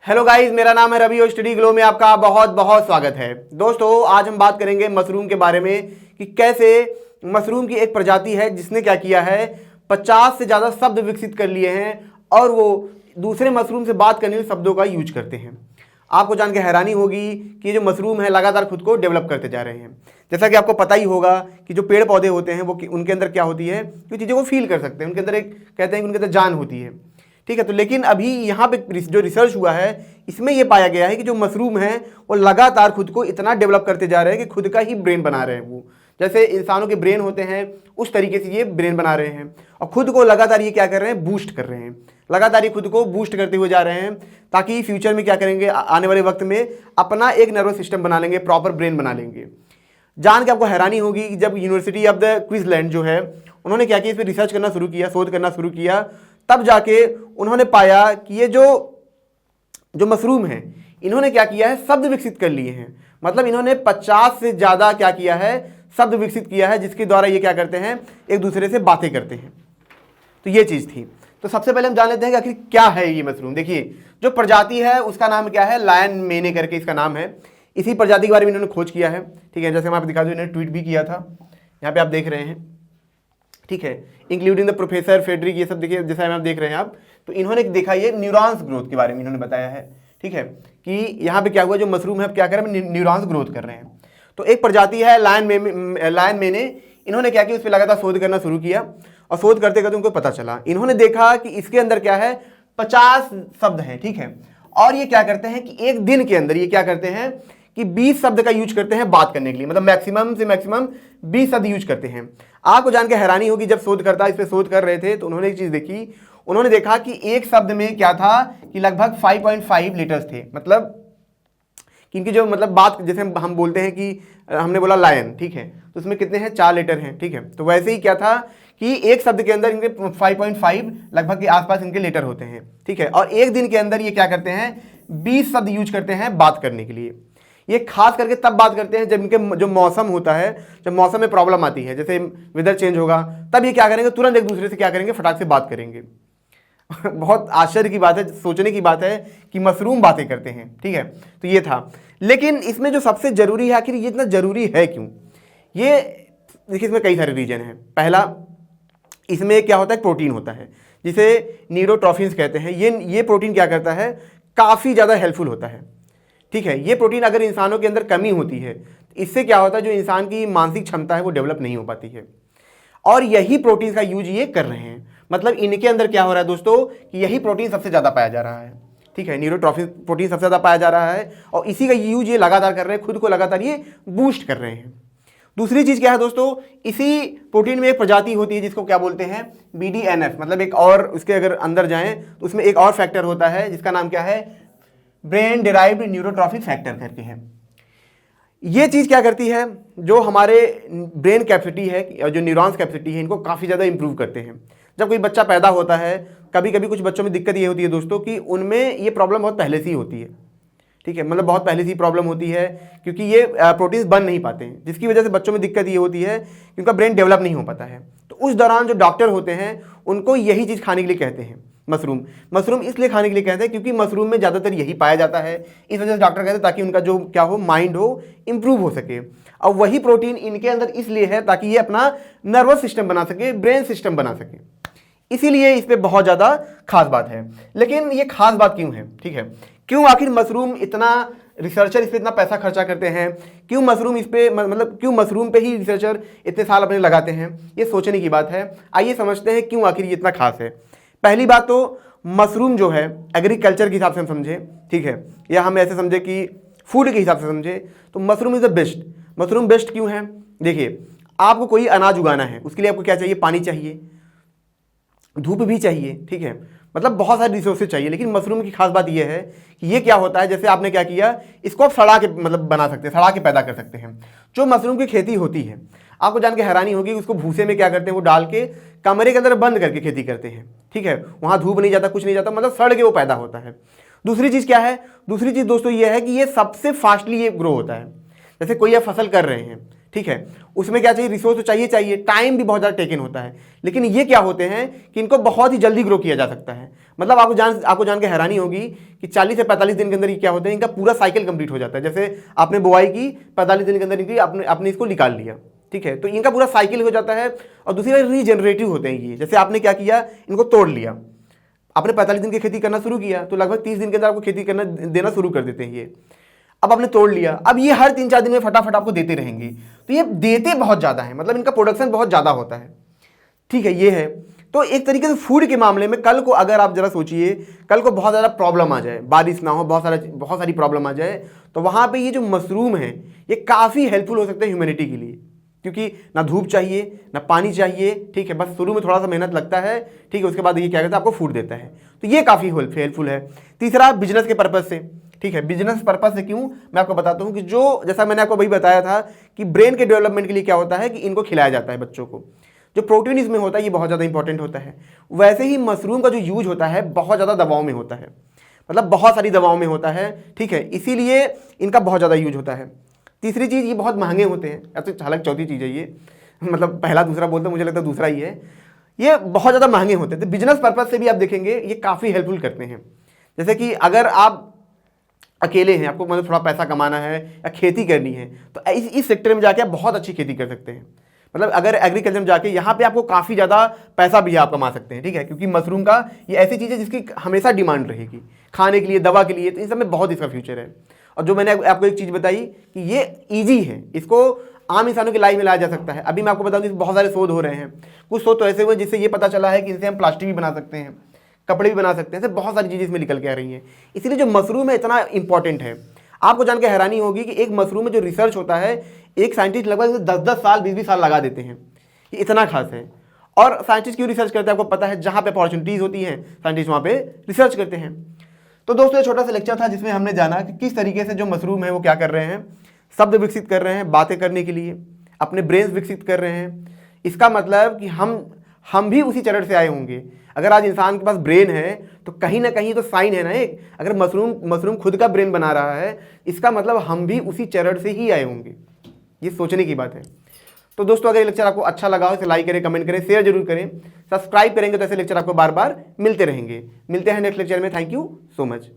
Hello guys, मेरा नाम है रवि और स्टडी ग्लो में आपका बहुत बहुत स्वागत है। दोस्तों, आज हम बात करेंगे मशरूम के बारे में कि कैसे मशरूम की एक प्रजाति है जिसने क्या किया है, 50 से ज़्यादा शब्द विकसित कर लिए हैं और वो दूसरे मशरूम से बात करने वाले शब्दों का यूज करते हैं। आपको जान के हैरानी होगी कि ये जो मशरूम है लगातार खुद को डेवलप करते जा रहे हैं। जैसा कि आपको पता ही होगा कि जो पेड़ पौधे होते हैं वो उनके अंदर क्या होती है कि चीज़ों को फील कर सकते हैं, उनके अंदर एक कहते हैं कि उनके अंदर जान होती है। ठीक है, तो लेकिन अभी यहाँ पे जो रिसर्च हुआ है इसमें यह पाया गया है कि जो मशरूम है वो लगातार खुद को इतना डेवलप करते जा रहे हैं कि खुद का ही ब्रेन बना रहे हैं। वो जैसे इंसानों के ब्रेन होते हैं उस तरीके से ये ब्रेन बना रहे हैं और खुद को लगातार ये क्या कर रहे हैं, बूस्ट कर रहे हैं। लगातार ये खुद को बूस्ट करते हुए जा रहे हैं ताकि फ्यूचर में क्या करेंगे, आने वाले वक्त में अपना एक नर्वस सिस्टम बना लेंगे, प्रॉपर ब्रेन बना लेंगे। जान के आपको हैरानी होगी कि जब यूनिवर्सिटी ऑफ द क्वींसलैंड जो है उन्होंने क्या किया, इस पर रिसर्च करना शुरू किया, शोध करना शुरू किया, तब जाके उन्होंने पाया कि ये जो मशरूम है इन्होंने क्या किया है, शब्द विकसित कर लिए हैं। मतलब इन्होंने 50 से ज़्यादा क्या किया है, शब्द विकसित किया है जिसके द्वारा ये क्या करते हैं, एक दूसरे से बातें करते हैं। तो ये चीज़ थी। तो सबसे पहले हम जान लेते हैं कि आखिर क्या है ये मशरूम। देखिए, जो प्रजाति है उसका नाम क्या है, लायन मेने करके इसका नाम है। इसी प्रजाति के बारे में इन्होंने खोज किया है। ठीक है, जैसे हम आपको दिखा दूँ, इन्होंने ट्वीट भी किया था, यहाँ पे आप देख रहे हैं। ठीक है, इंक्लूडिंग द प्रोफेसर फेडरिक, ये सब देखिए जैसा आप देख रहे हैं आप। तो इन्होंने देखा ये न्यूरॉन्स ग्रोथ के बारे में इन्होंने बताया है। ठीक है, कि यहाँ पे क्या हुआ, जो मशरूम है क्या कर रहे हैं, न्यूरॉन्स ग्रोथ कर रहे हैं। तो एक प्रजाति है लायन मेने, इन्होंने क्या किया, उस पर लगातार शोध करना शुरू किया और शोध करते करते उनको पता चला, इन्होंने देखा कि इसके अंदर क्या है, 50 शब्द हैं। ठीक है, और ये क्या करते हैं कि एक दिन के अंदर ये क्या करते हैं कि 20 शब्द का यूज करते हैं बात करने के लिए। मतलब मैक्सिमम से मैक्सिमम 20 शब्द यूज करते हैं। आपको जान के हैरानी होगी, जब शोधकर्ता इस पर शोध कर रहे थे तो उन्होंने एक चीज देखी, उन्होंने देखा कि एक शब्द में क्या था कि लगभग 5.5 लीटर्स थे। मतलब कि इनकी जो मतलब बात, जैसे हम बोलते हैं कि हमने बोला लायन, ठीक है, तो उसमें कितने हैं, 4 लीटर हैं। ठीक है, तो वैसे ही क्या था कि एक शब्द के अंदर इनके 5.5 लगभग के आसपास इनके लीटर होते हैं। ठीक है, और एक दिन के अंदर ये क्या करते हैं, 20 शब्द यूज करते हैं बात करने के लिए। ये खास करके तब बात करते हैं जब इनके जो मौसम होता है, जब मौसम में प्रॉब्लम आती है, जैसे वेदर चेंज होगा, तब ये क्या करेंगे, तुरंत एक दूसरे से क्या करेंगे, फटाक से बात करेंगे। बहुत आश्चर्य की बात है, सोचने की बात है कि मशरूम बातें करते हैं। ठीक है, तो ये था। लेकिन इसमें जो सबसे जरूरी है, आखिर ये इतना जरूरी है क्यों, ये देखिए इसमें कई सारे रीजन हैं। पहला, इसमें क्या होता है, प्रोटीन होता है जिसे न्यूरोट्रॉफिन्स कहते हैं। ये प्रोटीन क्या करता है, काफ़ी ज़्यादा हेल्पफुल होता है। ठीक है, ये प्रोटीन अगर इंसानों के अंदर कमी होती है, इससे क्या होता है, जो इंसान की मानसिक क्षमता है वो डेवलप नहीं हो पाती है। और यही प्रोटीन का यूज ये कर रहे हैं। मतलब इनके अंदर क्या हो रहा है दोस्तों, कि यही प्रोटीन सबसे ज़्यादा पाया जा रहा है। ठीक है, न्यूरोट्रॉफिन प्रोटीन सबसे ज़्यादा पाया जा रहा है और इसी का यूज ये लगातार कर रहे हैं, खुद को लगातार ये बूस्ट कर रहे हैं। दूसरी चीज़ क्या है दोस्तों, इसी प्रोटीन में एक प्रजाति होती है जिसको क्या बोलते हैं, BDNF। मतलब एक और उसके अगर अंदर जाएं तो उसमें एक और फैक्टर होता है जिसका नाम क्या है, ब्रेन डिराइव्ड न्यूरोट्रॉफिक फैक्टर करके है। ये चीज़ क्या करती है, जो हमारे ब्रेन कैपेसिटी है और जो न्यूरॉन्स कैपेसिटी है, इनको काफ़ी ज़्यादा इंप्रूव करते हैं। जब कोई बच्चा पैदा होता है, कभी कभी कुछ बच्चों में दिक्कत ये होती है दोस्तों कि उनमें ये प्रॉब्लम बहुत पहले से ही होती है। ठीक है, मतलब बहुत पहले से ही प्रॉब्लम होती है क्योंकि ये प्रोटीन्स बन नहीं पाते हैं, जिसकी वजह से बच्चों में दिक्कत ये होती है कि उनका ब्रेन डेवलप नहीं हो पाता है। तो उस दौरान जो डॉक्टर होते हैं उनको यही चीज़ खाने के लिए कहते हैं, मशरूम इसलिए खाने के लिए कहते हैं क्योंकि मशरूम में ज़्यादातर यही पाया जाता है। इस वजह से डॉक्टर कहते हैं ताकि उनका जो क्या हो, माइंड हो, इंप्रूव हो सके। और वही प्रोटीन इनके अंदर इसलिए है ताकि ये अपना नर्वस सिस्टम बना सके, ब्रेन सिस्टम बना सके। इसीलिए इस पर बहुत ज़्यादा खास बात है। लेकिन ये खास बात क्यों है, ठीक है, क्यों आखिर मशरूम इतना, रिसर्चर इस पर इतना पैसा खर्चा करते हैं, क्यों मशरूम इस पे, मतलब क्यों मशरूम पे ही रिसर्चर इतने साल अपने लगाते हैं, ये सोचने की बात है। आइए समझते हैं क्यों आखिर ये इतना खास है। पहली बात तो मशरूम जो है एग्रीकल्चर के हिसाब से हम समझें, ठीक है, या हम ऐसे समझे कि फूड के हिसाब से समझे, तो mushroom is the best. Mushroom best क्यों है, देखिए, आपको कोई अनाज उगाना है, उसके लिए आपको क्या चाहिए, पानी चाहिए, धूप भी चाहिए। ठीक है, मतलब बहुत सारे रिसोर्सेज चाहिए। लेकिन मशरूम की खास बात यह है कि ये क्या होता है, जैसे आपने क्या किया, इसको आप सड़ा के मतलब बना सकते हैं, सड़ा के पैदा कर सकते हैं। जो मशरूम की खेती होती है, आपको जान के हैरानी होगी, उसको भूसे में क्या करते हैं, वो डाल के कमरे के अंदर बंद करके खेती करते हैं। ठीक है, वहाँ धूप नहीं जाता, कुछ नहीं जाता, मतलब सड़ के वो पैदा होता है। दूसरी चीज़ क्या है, दूसरी चीज़ दोस्तों ये है कि ये सबसे फास्टली ये ग्रो होता है। जैसे कोई आप फसल कर रहे हैं, ठीक है, उसमें क्या चाहिए, रिसोर्स तो चाहिए चाहिए, टाइम भी बहुत ज़्यादा टेकन होता है। लेकिन ये क्या होते हैं कि इनको बहुत ही जल्दी ग्रो किया जा सकता है। मतलब आपको जान के हैरानी होगी कि 40 से 45 दिन के अंदर ये क्या होता है, इनका पूरा साइकिल कंप्लीट हो जाता है। जैसे आपने बुआई की, 45 दिन के अंदर इनकी आपने इसको निकाल लिया, ठीक है, तो इनका पूरा साइकिल हो जाता है। और दूसरी बात, रीजनरेटिव होते हैं ये। जैसे आपने क्या किया, इनको तोड़ लिया, आपने 45 दिन की खेती करना शुरू किया, तो लगभग 30 दिन के अंदर आपको खेती करना देना शुरू कर देते हैं ये। अब आपने तोड़ लिया, अब ये हर 3-4 दिन में फटाफट आपको देते रहेंगे, तो ये देते बहुत ज़्यादा है, मतलब इनका प्रोडक्शन बहुत ज़्यादा होता है, ठीक है, ये है। तो एक तरीके से फूड के मामले में कल को अगर आप जरा सोचिए, कल को बहुत ज़्यादा प्रॉब्लम आ जाए, बारिश ना हो, बहुत सारी प्रॉब्लम आ जाए, तो वहाँ पे ये जो मशरूम है ये काफ़ी हेल्पफुल हो सकते हैं ह्यूमैनिटी के लिए, क्योंकि ना धूप चाहिए ना पानी चाहिए, ठीक है, बस शुरू में थोड़ा सा मेहनत लगता है, ठीक है, उसके बाद ये क्या करता है, आपको फूड देता है, तो ये काफ़ी हेल्पफुल है। तीसरा, बिजनेस के पर्पज़ से, ठीक है, बिजनेस पर्पज़ से क्यों, मैं आपको बताता हूँ कि जो जैसा मैंने आपको वही बताया था कि ब्रेन के डेवलपमेंट के लिए क्या होता है कि इनको खिलाया जाता है बच्चों को, जो प्रोटीन इसमें होता है ये बहुत ज़्यादा इंपॉर्टेंट होता है। वैसे ही मशरूम का जो यूज होता है बहुत ज़्यादा दवाओं में होता है, मतलब बहुत सारी दवाओं में होता है, ठीक है, इसीलिए इनका बहुत ज़्यादा यूज होता है। तीसरी चीज़, ये बहुत महंगे होते हैं, अच्छा हालांकि चौथी चीज़ है ये, मतलब पहला दूसरा बोलते मुझे लगता है दूसरा ही है, ये बहुत ज़्यादा महंगे होते हैं। तो बिजनेस पर्पज़ से भी आप देखेंगे ये काफ़ी हेल्पफुल करते हैं। जैसे कि अगर आप अकेले हैं, आपको मतलब थोड़ा पैसा कमाना है या खेती करनी है, तो इस सेक्टर में जाके आप बहुत अच्छी खेती कर सकते हैं। मतलब अगर एग्रीकल्चर में जाके यहाँ पे आपको काफ़ी ज़्यादा पैसा भी आप कमा सकते हैं, ठीक है, क्योंकि मशरूम का ये ऐसी चीज़ है जिसकी हमेशा डिमांड रहेगी, खाने के लिए, दवा के लिए, तो इन सब में बहुत इसका फ्यूचर है। और जो मैंने आपको एक चीज़ बताई कि ये ईजी है, इसको आम इंसानों की लाइफ में लाया जा सकता है। अभी मैं आपको बताऊँ कि बहुत सारे शोध हो रहे हैं, कुछ शोध तो ऐसे हुए जिससे ये पता चला है कि इनसे हम प्लास्टिक भी बना सकते हैं, कपड़े भी बना सकते हैं, ऐसे बहुत सारी चीज़ें इसमें निकल के आ रही हैं। इसीलिए जो मशरूम है इतना इंपॉर्टेंट है। आपको जान के हैरानी होगी कि एक मशरूम में जो रिसर्च होता है, एक साइंटिस्ट लगभग 10-10 साल 20-20 साल लगा देते हैं, ये इतना खास है। और साइंटिस्ट क्यों रिसर्च करते हैं आपको पता है, जहाँ पे अपॉर्चुनिटीज़ होती हैं साइंटिस्ट वहाँ पे रिसर्च करते हैं। तो दोस्तों ये छोटा सा लेक्चर था जिसमें हमने जाना कि किस तरीके से जो मशरूम है वो क्या कर रहे हैं, शब्द विकसित कर रहे हैं, बातें करने के लिए अपने ब्रेन विकसित कर रहे हैं। इसका मतलब कि हम भी उसी चरण से आए होंगे। अगर आज इंसान के पास ब्रेन है तो कहीं ना कहीं तो साइन है ना एक, अगर मशरूम खुद का ब्रेन बना रहा है, इसका मतलब हम भी उसी चरण से ही आए होंगे। ये सोचने की बात है। तो दोस्तों अगर ये लेक्चर आपको अच्छा लगा हो इसे लाइक करें, कमेंट करें, शेयर जरूर करें, सब्सक्राइब करेंगे तो ऐसे लेक्चर आपको बार बार मिलते रहेंगे। मिलते हैं नेक्स्ट लेक्चर में। Thank you so much.